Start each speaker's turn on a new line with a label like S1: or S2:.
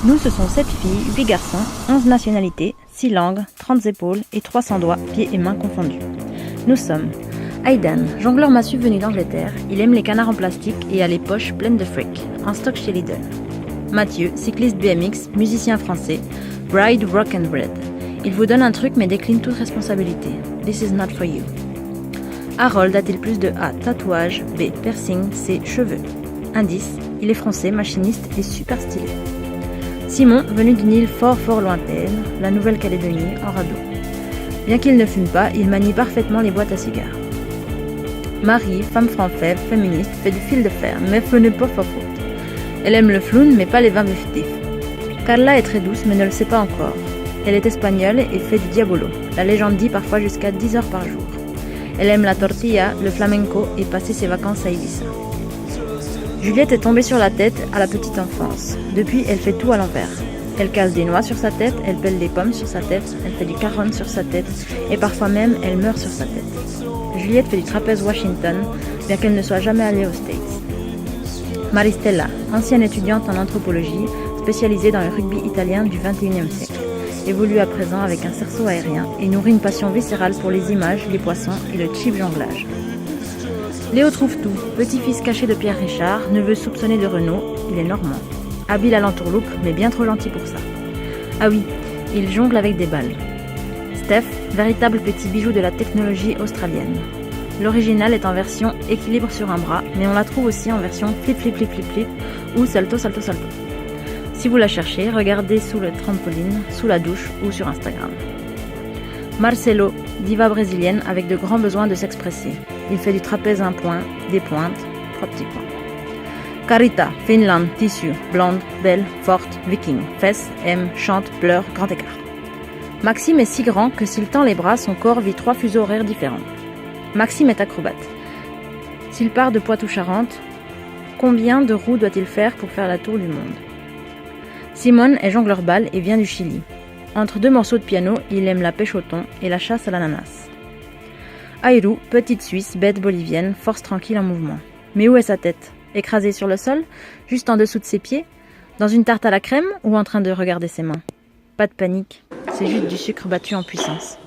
S1: Nous, ce sont 7 filles, 8 garçons, 11 nationalités, 6 langues, 30 épaules et 300 doigts, pieds et mains confondus. Nous sommes Aidan, jongleur massue venu d'Angleterre, il aime les canards en plastique et a les poches pleines de fric, en stock chez Lidl. Mathieu, cycliste BMX, musicien français, Bride Rock and Red. Il vous donne un truc mais décline toute responsabilité. This is not for you. Harold a-t-il plus de A, tatouage, B, piercing, C, cheveux. Indice, il est français, machiniste et super stylé. Simon, venu d'une île fort lointaine, la Nouvelle-Calédonie, en radeau. Bien qu'il ne fume pas, il manie parfaitement les boîtes à cigares. Marie, femme franc-faible, féministe, fait du fil de fer, mais ce n'est pas sa faute. Elle aime le floun, mais pas les vins festifs. Carla est très douce, mais ne le sait pas encore. Elle est espagnole et fait du diabolo. La légende dit parfois jusqu'à 10 heures par jour. Elle aime la tortilla, le flamenco et passer ses vacances à Ibiza. Juliette est tombée sur la tête à la petite enfance. Depuis, elle fait tout à l'envers. Elle casse des noix sur sa tête, elle pèle des pommes sur sa tête, elle fait du caron sur sa tête et parfois même elle meurt sur sa tête. Juliette fait du trapèze Washington, bien qu'elle ne soit jamais allée aux States. Maristella, ancienne étudiante en anthropologie, spécialisée dans le rugby italien du XXIe siècle, évolue à présent avec un cerceau aérien et nourrit une passion viscérale pour les images, les poissons et le cheap jonglage. Léo trouve tout, petit-fils caché de Pierre Richard, neveu soupçonné de Renaud, il est normand. Habile à l'entourloupe, mais bien trop gentil pour ça. Ah oui, il jongle avec des balles. Steph, véritable petit bijou de la technologie australienne. L'original est en version équilibre sur un bras, mais on la trouve aussi en version flip flip flip flip flip ou salto salto salto. Si vous la cherchez, regardez sous le trampoline, sous la douche ou sur Instagram. Marcelo, diva brésilienne avec de grands besoins de s'expresser. Il fait du trapèze un point, des pointes, 3 petits points. Carita, Finlande, tissu, blonde, belle, forte, viking, fesse, aime, chante, pleure, grand écart. Maxime est si grand que s'il tend les bras, son corps vit 3 fuseaux horaires différents. Maxime est acrobate. S'il part de Poitou-Charentes, combien de roues doit-il faire pour faire la tour du monde? Simone est jongleur balle et vient du Chili. Entre 2 morceaux de piano, il aime la pêche au thon et la chasse à l'ananas. Aïrou, petite Suisse, bête bolivienne, force tranquille en mouvement. Mais où est sa tête? Écrasée sur le sol? Juste en dessous de ses pieds? Dans une tarte à la crème ou en train de regarder ses mains? Pas de panique, c'est juste du sucre battu en puissance.